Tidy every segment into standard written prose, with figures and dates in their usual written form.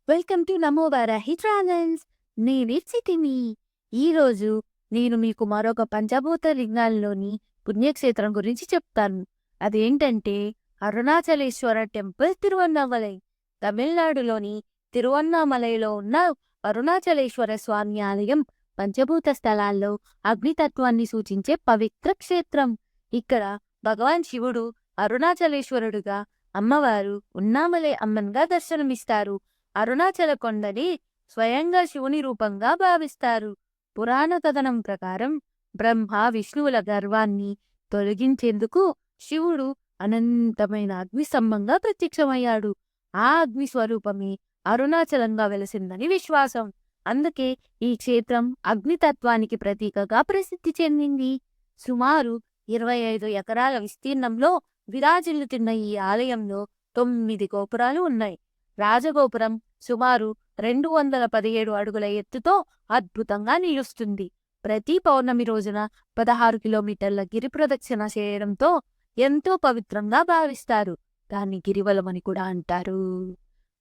Welcome to Namo Varahi travels. నేను సిటిమి. ఈరోజు నేను మీకు మరొక పంచభూత లింగాల్లోని పుణ్యక్షేత్రం గురించి చెప్తాను. అదేంటంటే అరుణాచలేశ్వర టెంపుల్ తిరువన్నామలై. తమిళనాడులోని తిరువన్నామలైలో ఉన్న అరుణాచలేశ్వర స్వామి ఆలయం పంచభూత స్థలాల్లో అగ్నితత్వాన్ని సూచించే పవిత్ర క్షేత్రం. ఇక్కడ భగవాన్ శివుడు అరుణాచలేశ్వరుడుగా, అమ్మవారు ఉన్నామలై అమ్మన్గా దర్శనమిస్తారు. అరుణాచల కొండని స్వయంగా శివుని రూపంగా భావిస్తారు. పురాణ కథనం ప్రకారం బ్రహ్మ విష్ణువుల గర్వాన్ని తొలగించేందుకు శివుడు అనంతమైన అగ్నిస్తంభంగా ప్రత్యక్షమయ్యాడు. ఆ అగ్ని స్వరూపమే అరుణాచలంగా వెలసిందని విశ్వాసం. అందుకే ఈ క్షేత్రం అగ్నితత్వానికి ప్రతీకగా ప్రసిద్ధి చెందింది. సుమారు 25 ఎకరాల విస్తీర్ణంలో విరాజిల్లుతున్న ఈ ఆలయంలో 9 గోపురాలు ఉన్నాయి. రాజగోపురం సుమారు 217 అడుగుల ఎత్తుతో అద్భుతంగా నిలుస్తుంది. ప్రతి పౌర్ణమి రోజున 16 కిలోమీటర్ల గిరి ప్రదక్షిణ చేయడంతో ఎంతో పవిత్రంగా భావిస్తారు. దాన్ని గిరివలమని కూడా అంటారు.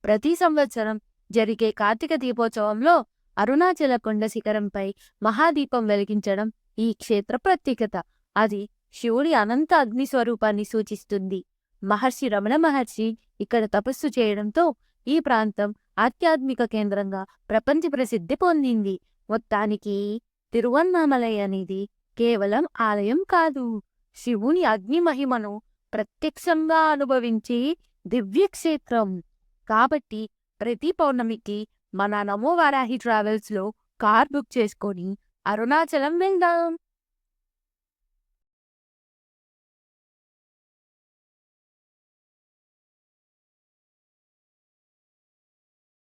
ప్రతి సంవత్సరం జరిగే కార్తీక దీపోత్సవంలో అరుణాచల కొండ శిఖరంపై మహాదీపం వెలిగించడం ఈ క్షేత్ర ప్రత్యేకత. అది శివుడి అనంత అగ్ని స్వరూపాన్ని సూచిస్తుంది. మహర్షి రమణ మహర్షి ఇక్కడ తపస్సు చేయడంతో ఈ ప్రాంతం ఆధ్యాత్మిక కేంద్రంగా ప్రపంచ ప్రసిద్ధి పొందింది. మొత్తానికి తిరువన్నామలై అనేది కేవలం ఆలయం కాదు, శివుని అగ్ని మహిమను ప్రత్యక్షంగా అనుభవించే దివ్యక్షేత్రం. కాబట్టి ప్రతి పౌర్ణమికి మన నమో వారాహి ట్రావెల్స్లో కార్ బుక్ చేసుకొని అరుణాచలం వెళ్దాం.